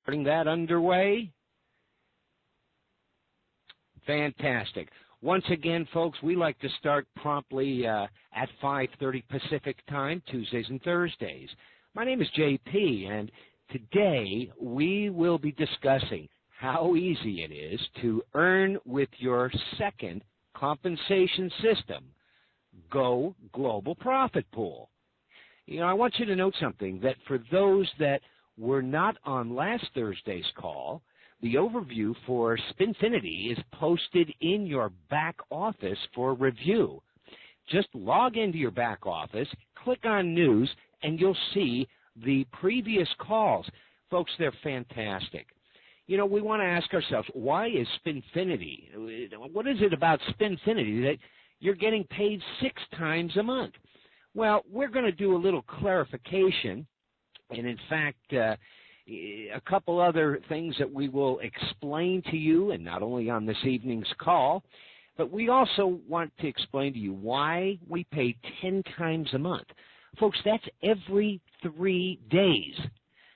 Getting that underway. Fantastic. Once again, folks, we like to start promptly at 5:30 Pacific time, Tuesdays and Thursdays. My name is JP, and today we will be discussing how easy it is to earn with your second compensation system, Go Global Profit Pool. You know, I want you to note something, that for those that were not on last Thursday's call, the overview for Spinfinity is posted in your back office for review. Just log into your back office, click on News, and you'll see the previous calls. Folks, they're fantastic. You know, we want to ask ourselves, why is Spinfinity? What is it about Spinfinity that you're getting paid 6 times a month? Well, we're going to do a little clarification, and in fact, a couple other things that we will explain to you, and not only on this evening's call, but we also want to explain to you why we pay 10 times a month. Folks, that's every 3 days.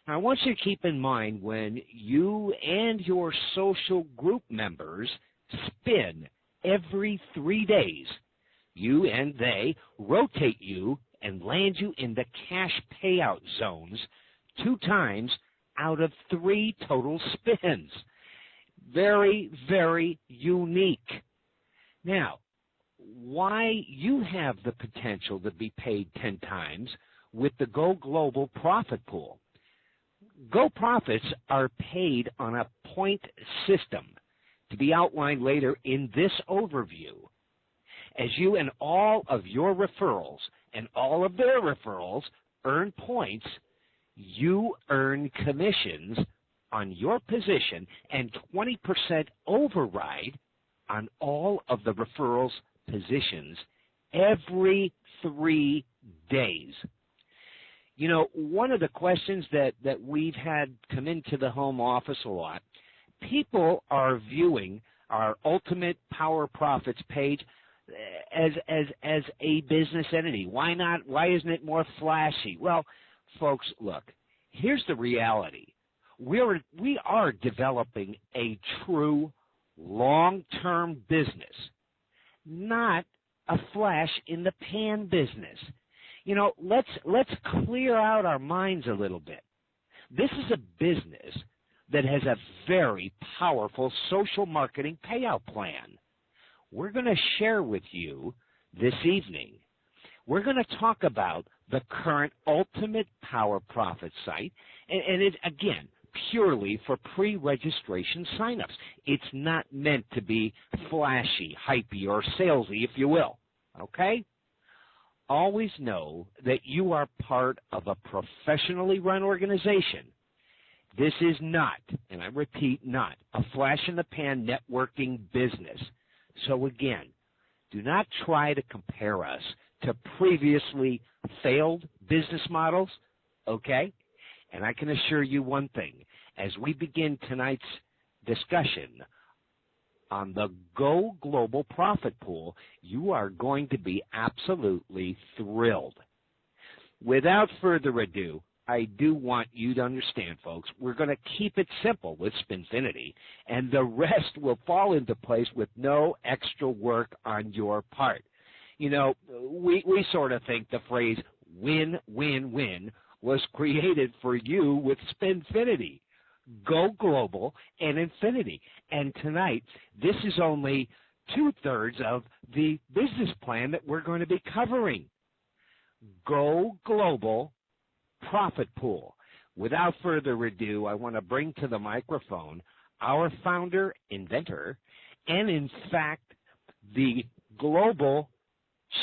Now, I want you to keep in mind when you and your social group members spin every 3 days, you and they rotate you and land you in the cash payout zones 2 times out of 3 total spins. Very, very unique. Now, why you have the potential to be paid 10 times with the Go Global Profit Pool. Go Profits are paid on a point system to be outlined later in this overview. As you and all of your referrals and all of their referrals earn points, you earn commissions on your position and 20% override on all of the referrals' positions every 3 days. You know, one of the questions that we've had come into the home office a lot, people are viewing our Ultimate Power Profits page as a business entity. Why not? Why isn't it more flashy? Well, folks, look, here's the reality. We are developing a true long-term business, not a flash-in-the-pan business. You know, let's clear out our minds a little bit. This is a business that has a very powerful social marketing payout plan. We're going to share with you this evening. We're going to talk about the current Ultimate Power Profit site, and it, again, purely for pre-registration signups. It's not meant to be flashy, hypey, or salesy, if you will, okay? Always know that you are part of a professionally run organization. This is not, and I repeat, not a flash-in-the-pan networking business. So again, do not try to compare us to previously failed business models, okay? And I can assure you one thing. As we begin tonight's discussion on the Go Global Profit Pool, you are going to be absolutely thrilled. Without further ado, I do want you to understand, folks, we're going to keep it simple with Spinfinity, and the rest will fall into place with no extra work on your part. You know, we sort of think the phrase win, win, win was created for you with Spinfinity, Go Global, and Infinity. And tonight, this is only 2/3 of the business plan that we're going to be covering. Go Global Profit Pool. Without further ado, I want to bring to the microphone our founder, inventor, and in fact, the global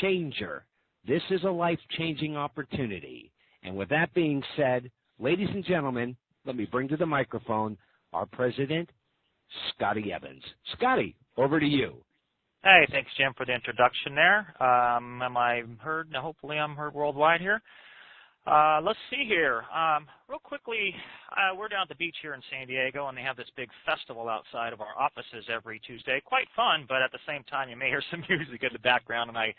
changer. This is a life-changing opportunity. And with that being said, ladies and gentlemen, let me bring to the microphone our president, Scotty Evans. Scotty, over to you. Hey, thanks, Jim, for the introduction there. Am I heard? Hopefully I'm heard worldwide here. Let's see here. real quickly, we're down at the beach here in San Diego, and they have this big festival outside of our offices every Tuesday. Quite fun, but at the same time, you may hear some music in the background, and I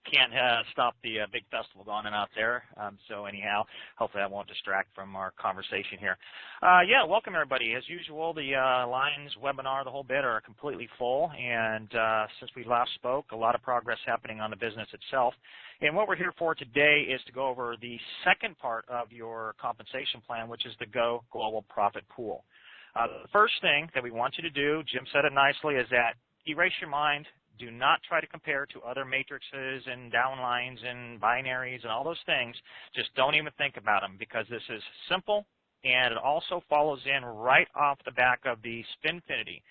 can't stop the big festival going on out there. So anyhow, hopefully that won't distract from our conversation here. Yeah, welcome everybody. As usual, the lines, webinar, the whole bit are completely full, and since we last spoke, a lot of progress happening on the business itself. And what we're here for today is to go over the second part of your compensation plan, which is the Go Global Profit Pool. The first thing that we want you to do, Jim said it nicely, is that erase your mind. Do not try to compare to other matrices and downlines and binaries and all those things. Just don't even think about them, because this is simple, and it also follows in right off the back of the Spinfinity.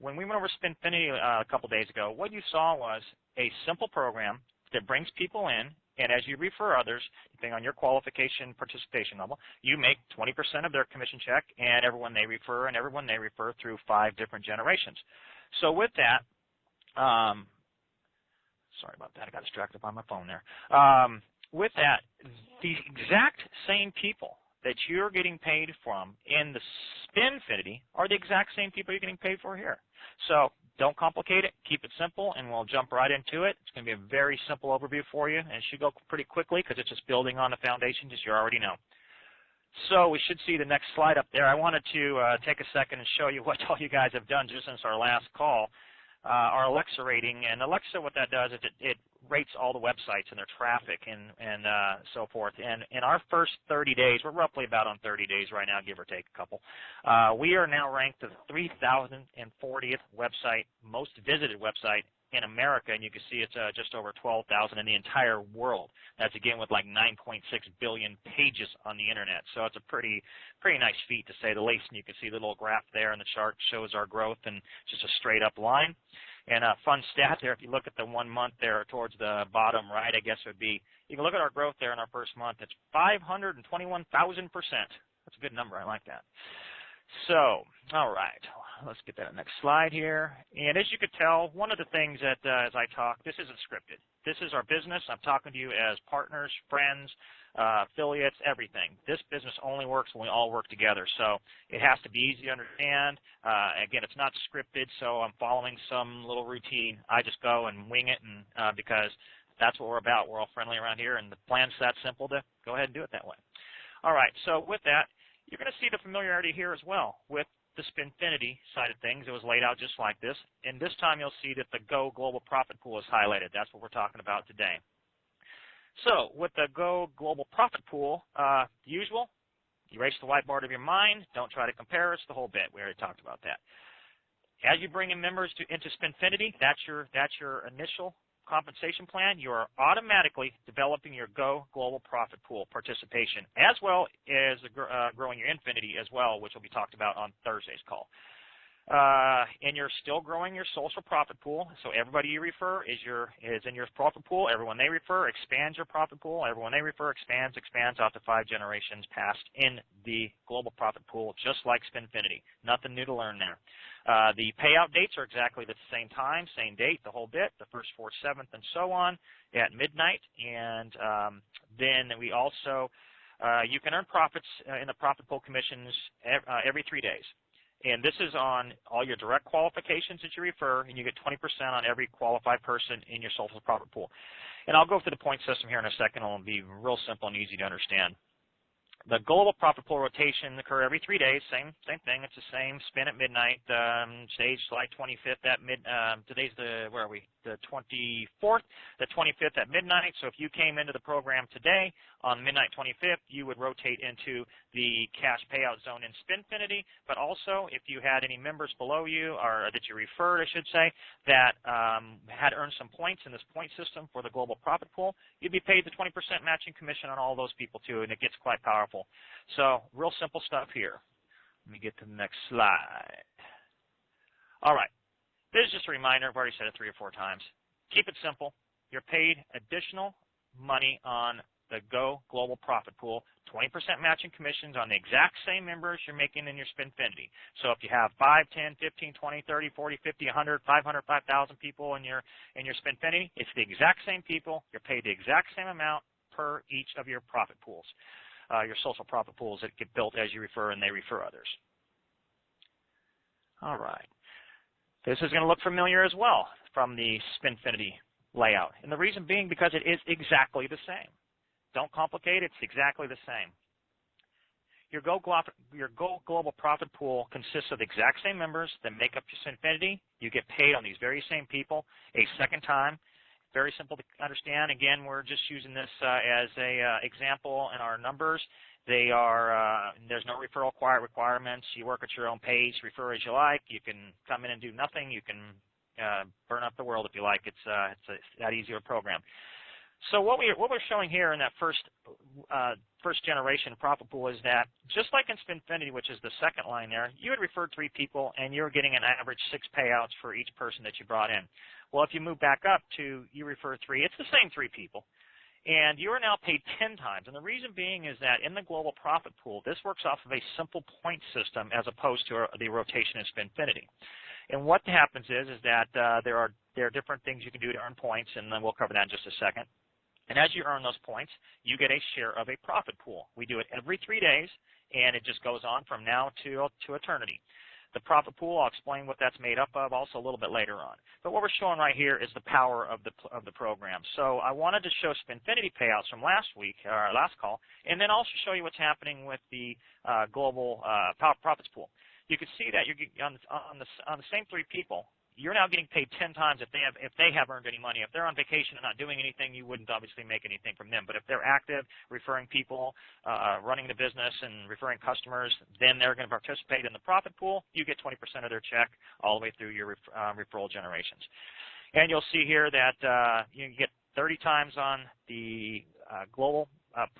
When we went over Spinfinity a couple days ago, what you saw was a simple program that brings people in, and as you refer others, depending on your qualification participation level, you make 20% of their commission check, and everyone they refer through 5 different generations. So with that, sorry about that, I got distracted by my phone there. With that, the exact same people that you're getting paid from in the Spinfinity are the exact same people you're getting paid for here. So don't complicate it, keep it simple, and we'll jump right into it. It's going to be a very simple overview for you, and it should go pretty quickly because it's just building on the foundation, as you already know. So we should see the next slide up there. I wanted to take a second and show you what all you guys have done just since our last call. Our Alexa rating, and Alexa, what that does is it rates all the websites and their traffic and so forth. And in our first 30 days, we're roughly about on 30 days right now, give or take a couple, we are now ranked the 3,040th website, most visited website in America, and you can see it's just over 12,000 in the entire world. That's again with like 9.6 billion pages on the internet. So it's a pretty nice feat to say the least. And you can see the little graph there, and the chart shows our growth and just a straight up line. And a fun stat there, if you look at the 1 month there towards the bottom right, I guess it would be, you can look at our growth there in our first month. It's 521,000%. That's a good number. I like that. So, all right, let's get that next slide here. And as you could tell, one of the things that as I talk, this isn't scripted. This is our business. I'm talking to you as partners, friends, affiliates, everything. This business only works when we all work together. So it has to be easy to understand. Again, it's not scripted, so I'm following some little routine. I just go and wing it, and because that's what we're about. We're all friendly around here, and the plan's that simple to go ahead and do it that way. All right, so with that, you're going to see the familiarity here as well with the Spinfinity side of things. It was laid out just like this. And this time you'll see that the Go Global Profit Pool is highlighted. That's what we're talking about today. So with the Go Global Profit Pool, the usual, erase the whiteboard of your mind. Don't try to compare. It's the whole bit. We already talked about that. As you bring in members into Spinfinity, that's your initial compensation plan. You are automatically developing your Go Global Profit Pool participation, as well as growing your Infinity as well, which will be talked about on Thursday's call. And you're still growing your social profit pool. So everybody you refer is in your profit pool. Everyone they refer expands your profit pool. Everyone they refer expands out to 5 generations past in the global profit pool, just like Spinfinity. Nothing new to learn there. The payout dates are exactly the same time, same date, the whole bit, the 1st, 4th, 7th, and so on at midnight. And then we also, you can earn profits in the profit pool commissions every 3 days. And this is on all your direct qualifications that you refer, and you get 20% on every qualified person in your social profit pool. And I'll go through the point system here in a second. It'll be real simple and easy to understand. The global profit pool rotation occur every 3 days. Same thing. It's the same spin at midnight. Stage July 25th at today's where are we? The 24th, the 25th at midnight. So if you came into the program today on midnight 25th, you would rotate into the cash payout zone in Spinfinity. But also, if you had any members below you, or that you referred, I should say, that had earned some points in this point system for the global profit pool, you'd be paid the 20% matching commission on all those people too, and it gets quite powerful. So real simple stuff here. Let me get to the next slide. All right. This is just a reminder. I've already said it 3 or 4 times. Keep it simple. You're paid additional money on the Go Global Profit Pool, 20% matching commissions on the exact same members you're making in your Spinfinity. So if you have 5, 10, 15, 20, 30, 40, 50, 100, 500, 5,000 people in your Spinfinity, it's the exact same people. You're paid the exact same amount per each of your profit pools. your social profit pools that get built as you refer and they refer others. All right. This is going to look familiar as well from the Spinfinity layout. And the reason being because it is exactly the same. Don't complicate it. It's exactly the same. Your Go Global Profit Pool consists of the exact same members that make up your Spinfinity. You get paid on these very same people a second time. Very simple to understand. Again, we're just using this as a example in our numbers. They are there's no referral requirements. You work at your own pace, refer as you like. You can come in and do nothing. You can burn up the world if you like. It's that easy of a program. So what we're showing here in that first generation profit pool is that just like in Spinfinity, which is the second line there, you had referred 3 people and you're getting an average 6 payouts for each person that you brought in. Well, if you move back up to you refer 3, it's the same 3 people. And you are now paid 10 times. And the reason being is that in the global profit pool, this works off of a simple point system as opposed to the rotation in Spinfinity. And what happens is that there are different things you can do to earn points, and then we'll cover that in just a second. And as you earn those points, you get a share of a profit pool. We do it every 3 days, and it just goes on from now to eternity. The profit pool, I'll explain what that's made up of also a little bit later on. But what we're showing right here is the power of the program. So I wanted to show Spinfinity payouts from last week, our last call, and then also show you what's happening with the global profits pool. You can see that you're on the same 3 people. You're now getting paid 10 times if they have earned any money. If they're on vacation and not doing anything, you wouldn't obviously make anything from them. But if they're active, referring people, running the business and referring customers, then they're going to participate in the profit pool. You get 20% of their check all the way through your referral generations. And you'll see here that you get 30 times on the global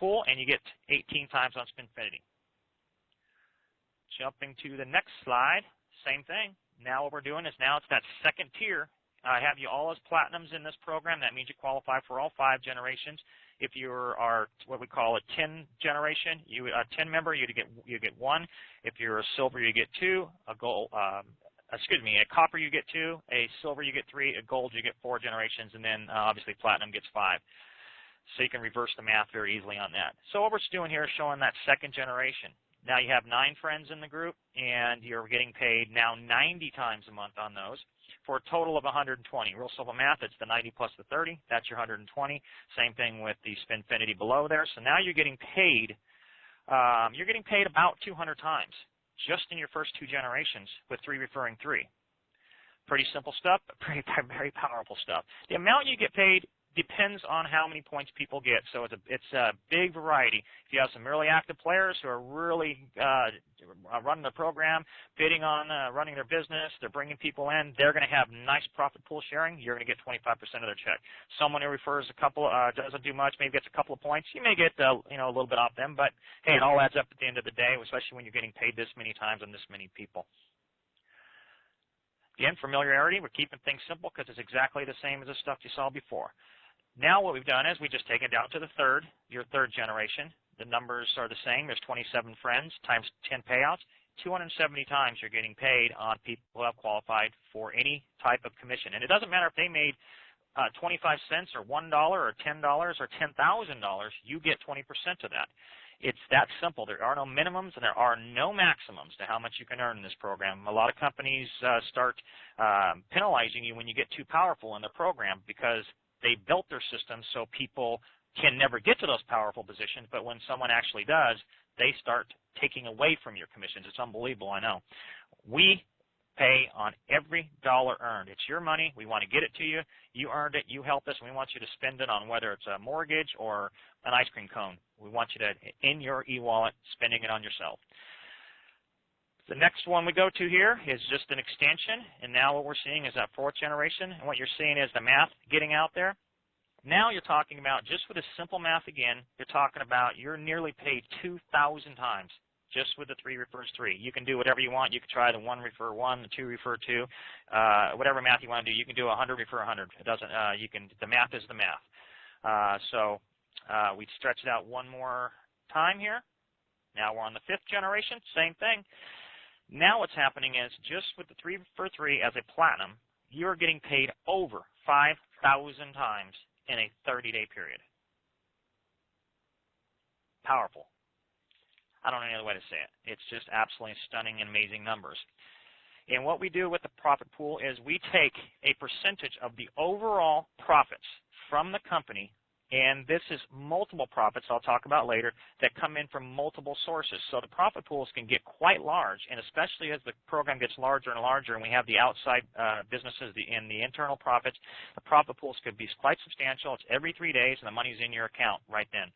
pool, and you get 18 times on Spinfinity. Jumping to the next slide, same thing. Now what we're doing is now it's that second tier. I have you all as platinums in this program. That means you qualify for all 5 generations. If you are what we call a 10 generation, a 10 member, you get 1. If you're a silver, you get 2. A copper, you get 2. A silver, you get 3. A gold, you get 4 generations, and then obviously platinum gets 5. So you can reverse the math very easily on that. So what we're doing here is showing that second generation. Now you have 9 friends in the group, and you're getting paid now 90 times a month on those for a total of 120. Real simple math, it's the 90 plus the 30. That's your 120. Same thing with the Spinfinity below there. So now you're getting paid about 200 times just in your first 2 generations with 3 referring 3. Pretty simple stuff, but very powerful stuff. The amount you get paid depends on how many points people get. So it's a big variety. If you have some really active players who are really running the program, bidding on running their business, they're bringing people in, they're going to have nice profit pool sharing. You're going to get 25% of their check. Someone who refers a couple, doesn't do much, maybe gets a couple of points, you may get a little bit off them, but hey, it all adds up at the end of the day, especially when you're getting paid this many times on this many people. Again, familiarity, we're keeping things simple because it's exactly the same as the stuff you saw before. Now what we've done is we just take it down to your third generation. The numbers are the same. There's 27 friends times 10 payouts. 270 times you're getting paid on people who have qualified for any type of commission. And it doesn't matter if they made 25 cents or $1 or $10 or $10,000, you get 20% of that. It's that simple. There are no minimums and there are no maximums to how much you can earn in this program. A lot of companies start penalizing you when you get too powerful in the program because they built their system so people can never get to those powerful positions, but when someone actually does, they start taking away from your commissions. It's unbelievable, I know. We pay on every dollar earned. It's your money. We want to get it to you. You earned it. You helped us, and we want you to spend it on whether it's a mortgage or an ice cream cone. We want you to, in your e-wallet, spending it on yourself. The next one we go to here is just an extension, and now what we're seeing is that 4th generation, and what you're seeing is the math getting out there. Now you're talking about, just with a simple math again, you're talking about you're nearly paid 2,000 times just with the 3 refers 3. You can do whatever you want. You can try the 1 refer 1, the 2 refer 2, whatever math you want to do. You can do 100 refer 100. It doesn't. The math is the math. We stretch it out one more time here. Now we're on the 5th generation. Same thing. Now what's happening is just with the 3 for 3 as a platinum, you're getting paid over 5,000 times in a 30-day period. Powerful. I don't know any other way to say it. It's just absolutely stunning and amazing numbers. And what we do with the profit pool is we take a percentage of the overall profits from the company, and this is multiple profits I'll talk about later that come in from multiple sources. So the profit pools can get quite large, and especially as the program gets larger and larger and we have the outside businesses and the internal profits, the profit pools could be quite substantial. It's every 3 days, and the money's in your account right then.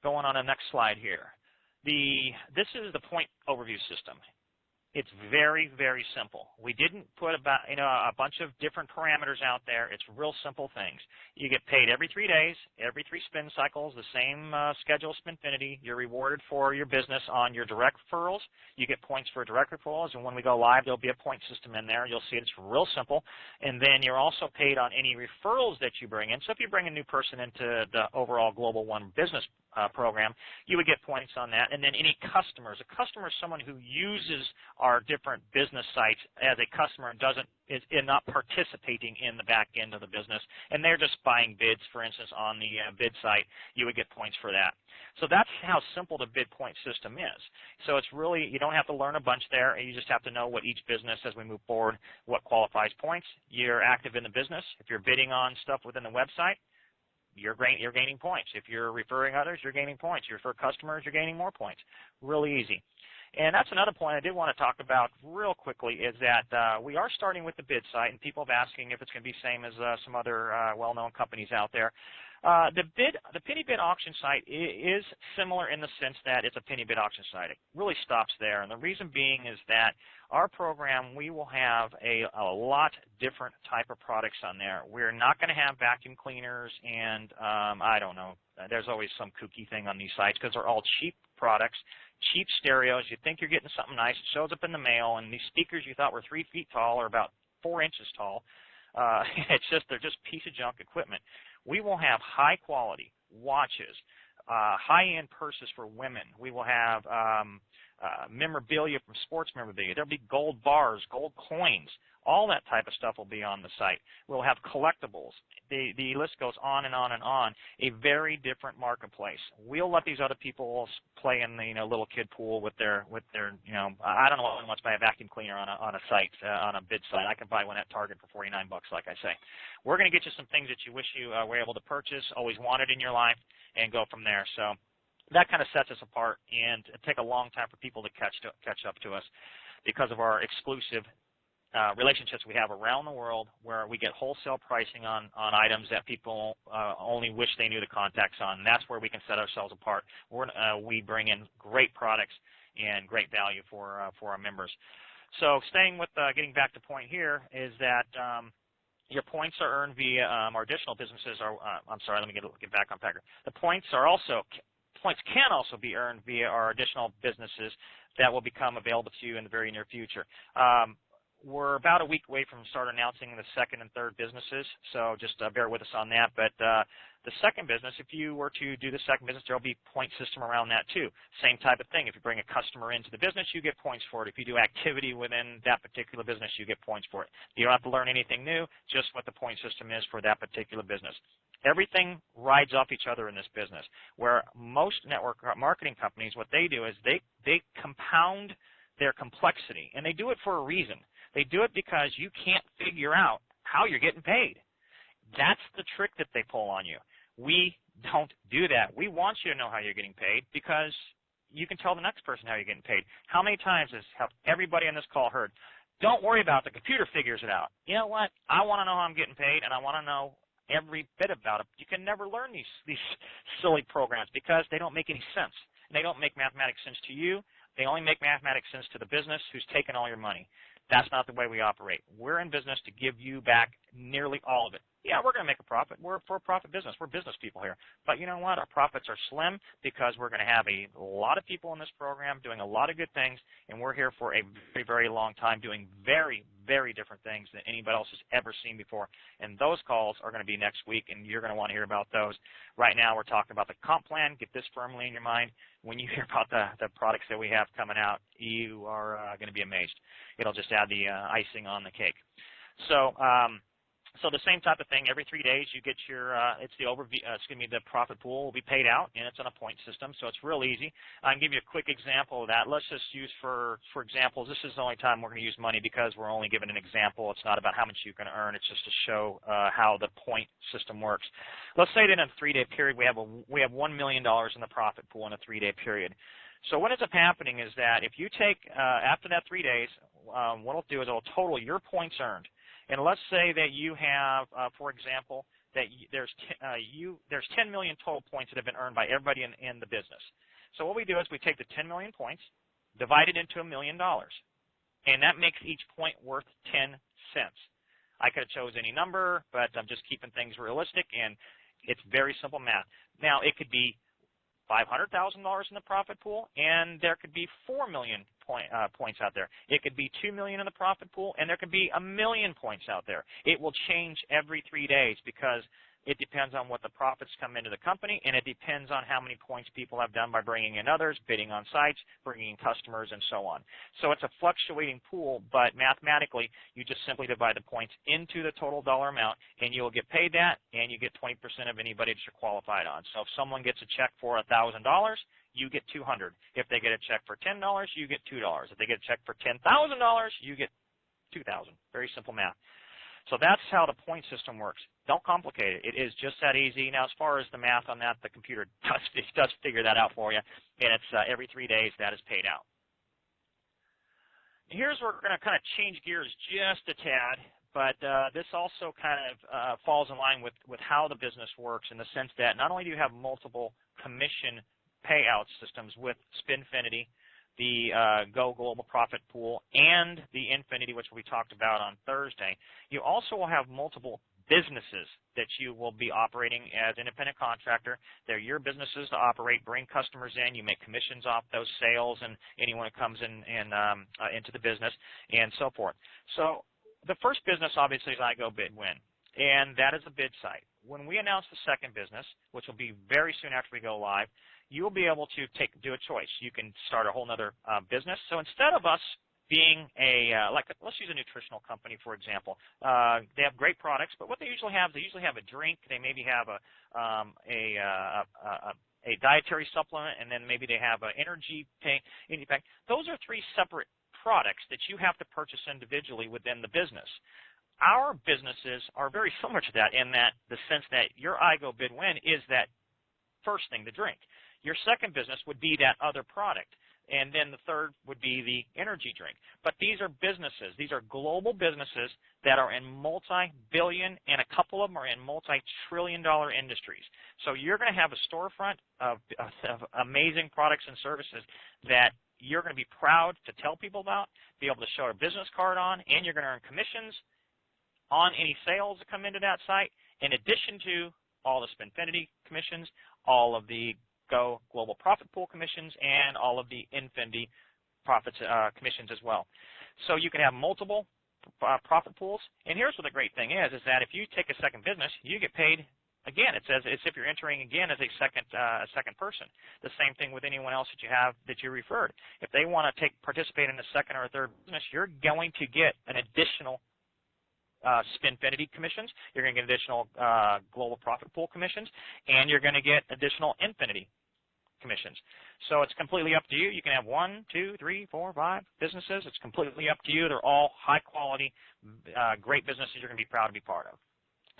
Going on to the next slide here. This is the point overview system. It's very, very simple. We didn't put a bunch of different parameters out there. It's real simple things. You get paid every 3 days, every 3 spin cycles, the same schedule Spinfinity. You're rewarded for your business on your direct referrals. You get points for direct referrals, and when we go live, there'll be a point system in there. You'll see it's real simple. And then you're also paid on any referrals that you bring in. So if you bring a new person into the overall Global One business program, you would get points on that. And then any customers. A customer is someone who uses our different business sites as a customer and is not participating in the back end of the business, and they're just buying bids, for instance, on the bid site. You would get points for that. So that's how simple the bid point system is. So it's really, you don't have to learn a bunch there. You just have to know what each business, as we move forward, what qualifies points. You're active in the business. If you're bidding on stuff within the website, you're gaining points. If you're referring others, you're gaining points. You refer customers, you're gaining more points. Really easy. And that's another point I did want to talk about real quickly is that we are starting with the bid site, and people have asking if it's going to be the same as some other well-known companies out there. The penny bid auction site is similar in the sense that it's a penny bid auction site. It really stops there, and the reason being is that our program, we will have a lot different type of products on there. We're not going to have vacuum cleaners and I don't know. There's always some kooky thing on these sites because they're all cheap products, cheap stereos. You think you're getting something nice. It shows up in the mail, and these speakers you thought were 3 feet tall are about 4 inches tall. They're just piece of junk equipment. We will have high quality watches, high-end purses for women. We will have memorabilia from sports memorabilia. There'll be gold bars, gold coins. All that type of stuff will be on the site. We'll have collectibles. The list goes on and on and on. A very different marketplace. We'll let these other people play in the little kid pool with their I don't know how much buy a vacuum cleaner on a site on a bid site. I can buy one at Target for $49, like I say. We're going to get you some things that you wish you were able to purchase, always wanted in your life, and go from there. So that kind of sets us apart, and it take a long time for people to catch up to us because of our exclusive relationships we have around the world where we get wholesale pricing on items that people only wish they knew the contacts on. And that's where we can set ourselves apart. We bring in great products and great value for our members. So staying with getting back to point here is that your points are earned via our additional businesses. I'm sorry, let me get back on Packer. The points can also be earned via our additional businesses that will become available to you in the very near future. We're about a week away from start announcing the second and third businesses, so just bear with us on that. But the second business, if you were to do the second business, there will be point system around that too. Same type of thing. If you bring a customer into the business, you get points for it. If you do activity within that particular business, you get points for it. You don't have to learn anything new, just what the point system is for that particular business. Everything rides off each other in this business, where most network marketing companies, what they do is they compound their complexity, and they do it for a reason. They do it because you can't figure out how you're getting paid. That's the trick that they pull on you. We don't do that. We want you to know how you're getting paid because you can tell the next person how you're getting paid. How many times have everybody on this call heard, don't worry about it, the computer figures it out. You know what? I want to know how I'm getting paid, and I want to know every bit about it. You can never learn these silly programs because they don't make any sense. They don't make mathematics sense to you. They only make mathematics sense to the business who's taken all your money. That's not the way we operate. We're in business to give you back nearly all of it. Yeah, we're going to make a profit. We're for a profit business. We're business people here. But you know what? Our profits are slim because we're going to have a lot of people in this program doing a lot of good things, and we're here for a very, very long time doing very, very different things than anybody else has ever seen before. And those calls are going to be next week, and you're going to want to hear about those. Right now we're talking about the comp plan. Get this firmly in your mind. When you hear about the products that we have coming out, you are going to be amazed. It'll just add the icing on the cake. So So the same type of thing. Every 3 days, you get your it's the overview. The profit pool will be paid out, and it's on a point system, so it's real easy. I can give you a quick example of that. Let's just use for examples. This is the only time we're going to use money because we're only given an example. It's not about how much you can earn. It's just to show how the point system works. Let's say that in a 3-day period, we have $1 million in the profit pool in a 3-day period. So what ends up happening is that if you take after that 3 days, what it'll do is it'll total your points earned. And let's say that you have, for example, that there's 10 million total points that have been earned by everybody in the business. So what we do is we take the 10 million points, divide it into $1 million, and that makes each point worth 10 cents. I could have chose any number, but I'm just keeping things realistic, and it's very simple math. Now, it could be $500,000 in the profit pool, and there could be 4 million points out there. It could be 2 million in the profit pool, and there could be 1 million points out there. It will change every 3 days because it depends on what the profits come into the company, and it depends on how many points people have done by bringing in others, bidding on sites, bringing in customers, and so on. So it's a fluctuating pool, but mathematically, you just simply divide the points into the total dollar amount, and you'll get paid that, and you get 20% of anybody that you're qualified on. So if someone gets a check for $1,000, you get $200. If they get a check for $10, you get $2. If they get a check for $10,000, you get $2,000. Very simple math. So that's how the point system works. Don't complicate it. It is just that easy. Now, as far as the math on that, the computer does figure that out for you, and it's every 3 days that is paid out. Here's where we're going to kind of change gears just a tad, but this also kind of falls in line with how the business works in the sense that not only do you have multiple commission payout systems with Spinfinity, the Go Global Profit Pool, and the Infinity, which we talked about on Thursday, you also will have multiple businesses that you will be operating as independent contractor. They're your businesses to operate, bring customers in. You make commissions off those sales and anyone who comes in into the business and so forth. So the first business, obviously, is I Go Bid Win, and that is a bid site. When we announce the second business, which will be very soon after we go live, you'll be able to do a choice. You can start a whole other business. So instead of us being let's use a nutritional company, for example. They have great products, but what they usually have a drink. They maybe have a dietary supplement, and then maybe they have an energy pack. Those are 3 separate products that you have to purchase individually within the business. Our businesses are very similar to that in that the sense that your I Go Bid Win is that first thing, the drink. Your second business would be that other product. And then the third would be the energy drink. But these are businesses. These are global businesses that are in multi-billion, and a couple of them are in multi-trillion-dollar industries. So you're going to have a storefront of amazing products and services that you're going to be proud to tell people about, be able to show a business card on, and you're going to earn commissions on any sales that come into that site, in addition to all the Spinfinity commissions, all of the Go Global Profit Pool commissions, and all of the Infinity profits commissions as well. So you can have multiple profit pools. And here's what the great thing is that if you take a second business, you get paid again. It's as if you're entering again as a second person. The same thing with anyone else that you have that you referred. If they want to participate in a second or a third business, you're going to get an additional Spinfinity commissions. You're going to get additional Global Profit Pool commissions, and you're going to get additional Infinity commissions. So it's completely up to you. You can have 1, 2, 3, 4, 5 businesses. It's completely up to you. They're all high quality, great businesses you're going to be proud to be part of.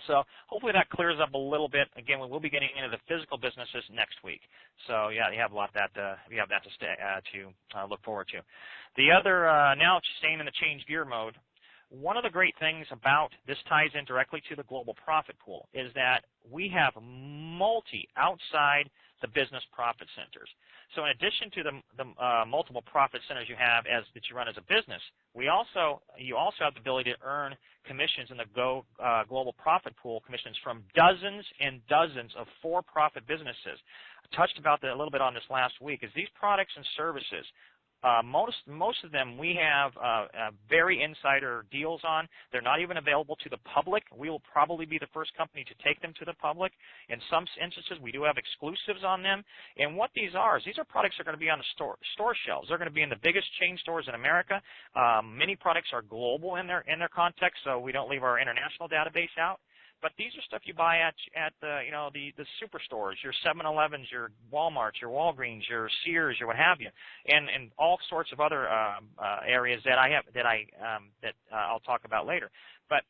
So hopefully that clears up a little bit. Again, we will be getting into the physical businesses next week. So yeah, you have a lot that we have that to look forward to. The other now staying in the change gear mode. One of the great things about this ties in directly to the Global Profit Pool is that we have outside the business profit centers. So in addition to the multiple profit centers you have that you run as a business, you also have the ability to earn commissions in the Global Profit Pool commissions from dozens and dozens of for-profit businesses. I touched about that a little bit on this last week. Is these products and services Most of them we have very insider deals on. They're not even available to the public. We will probably be the first company to take them to the public. In some instances, we do have exclusives on them. And what these are is these are products that are going to be on the store shelves. They're going to be in the biggest chain stores in America. Many products are global in their context, so we don't leave our international database out. But these are stuff you buy at the the superstores, your 7-Elevens, your Walmarts, your Walgreens, your Sears, your what have you, and all sorts of other areas that I'll talk about later. But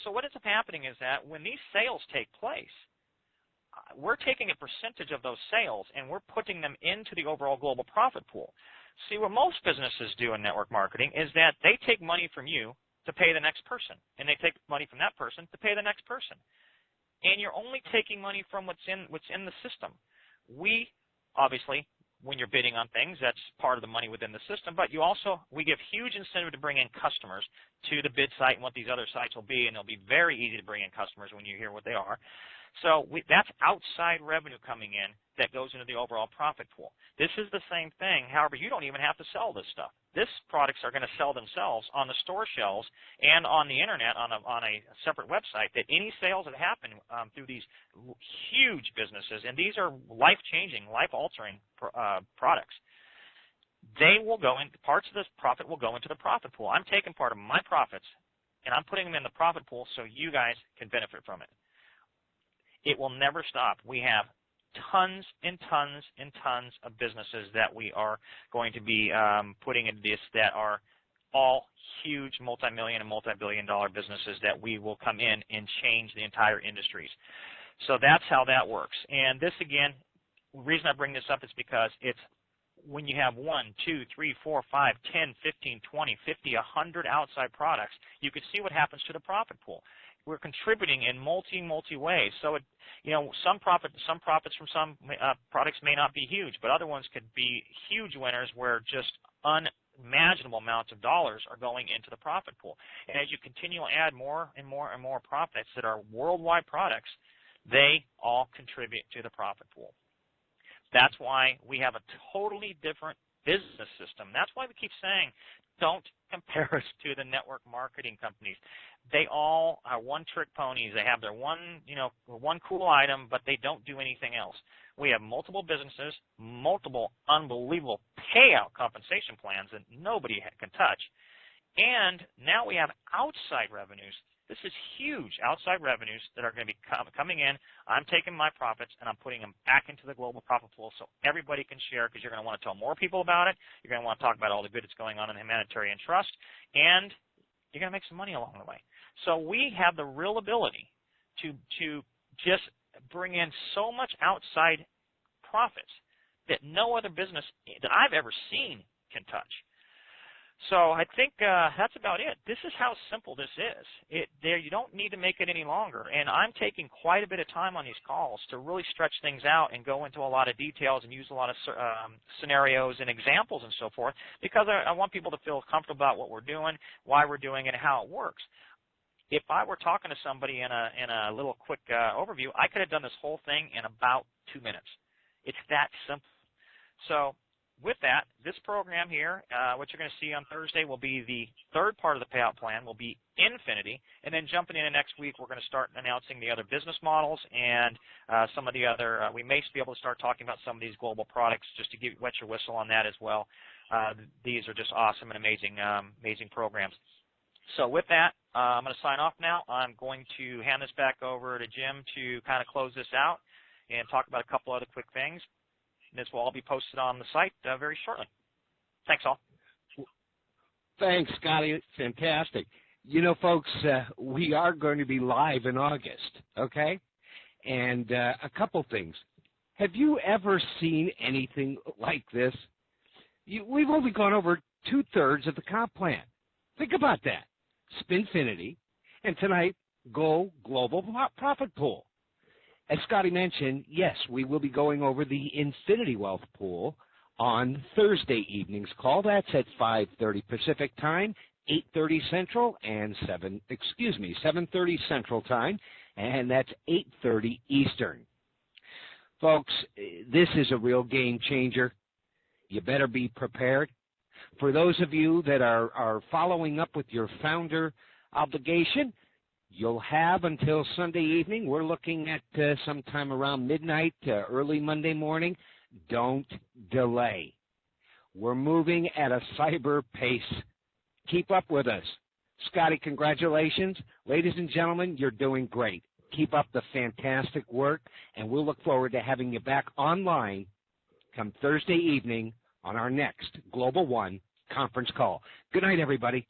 so what ends up happening is that when these sales take place, we're taking a percentage of those sales and we're putting them into the overall global profit pool. See, what most businesses do in network marketing is that they take money from you to pay the next person, and they take money from that person to pay the next person. And you're only taking money from what's in the system. We obviously, when you're bidding on things, that's part of the money within the system, but we give huge incentive to bring in customers to the bid site and what these other sites will be, and it'll be very easy to bring in customers when you hear what they are. So that's outside revenue coming in that goes into the overall profit pool. This is the same thing. However, you don't even have to sell this stuff. These products are going to sell themselves on the store shelves and on the internet on a separate website. That any sales that happen through these huge businesses, and these are life-changing, life-altering products, they will go in. Parts of this profit will go into the profit pool. I'm taking part of my profits and I'm putting them in the profit pool so you guys can benefit from it. It will never stop. We have tons and tons and tons of businesses that we are going to be putting into this that are all huge multi-million and multi-billion-dollar businesses that we will come in and change the entire industries. So that's how that works. And this, again, the reason I bring this up is because it's when you have 1, 2, 3, 4, 5, 10, 15, 20, 50, 100 outside products, you can see what happens to the profit pool. We're contributing in multi ways. So, some profits from some products may not be huge, but other ones could be huge winners where just unimaginable amounts of dollars are going into the profit pool. And as you continue to add more and more and more profits that are worldwide products, they all contribute to the profit pool. That's why we have a totally different business system. That's why we keep saying, don't compare us to the network marketing companies. They all are one-trick ponies. They have their one cool item, but they don't do anything else. We have multiple businesses, multiple unbelievable payout compensation plans that nobody can touch, and now we have outside revenues. This is huge outside revenues that are going to be coming in. I'm taking my profits and I'm putting them back into the global profit pool so everybody can share, because you're going to want to tell more people about it. You're going to want to talk about all the good that's going on in the humanitarian trust, and you're going to make some money along the way. So we have the real ability to just bring in so much outside profits that no other business that I've ever seen can touch. So I think that's about it. This is how simple this is. You don't need to make it any longer. And I'm taking quite a bit of time on these calls to really stretch things out and go into a lot of details and use a lot of scenarios and examples and so forth, because I want people to feel comfortable about what we're doing, why we're doing it, and how it works. If I were talking to somebody in a little quick overview, I could have done this whole thing in about 2 minutes. It's that simple. So with that, this program here, what you're going to see on Thursday will be the third part of the payout plan, will be Infinity, and then jumping into next week, we're going to start announcing the other business models and some of the other, we may be able to start talking about some of these global products just to wet your whistle on that as well. These are just awesome and amazing programs. So with that, I'm going to sign off now. I'm going to hand this back over to Jim to kind of close this out and talk about a couple other quick things. This will all be posted on the site very shortly. Thanks, all. Thanks, Scotty. Fantastic. Folks, we are going to be live in August, okay? And a couple things. Have you ever seen anything like this? We've only gone over 2/3 of the comp plan. Think about that. Spinfinity, and tonight, Go Global Profit Pool. As Scotty mentioned, yes, we will be going over the Infinity Wealth Pool on Thursday evening's call. That's at 5:30 Pacific Time, 8:30 Central, and 7:30 Central Time, and that's 8:30 Eastern. Folks, this is a real game changer. You better be prepared. For those of you that are following up with your founder obligation, you'll have until Sunday evening. We're looking at sometime around midnight to early Monday morning. Don't delay. We're moving at a cyber pace. Keep up with us. Scotty, congratulations. Ladies and gentlemen, you're doing great. Keep up the fantastic work, and we'll look forward to having you back online come Thursday evening on our next Global One conference call. Good night, everybody.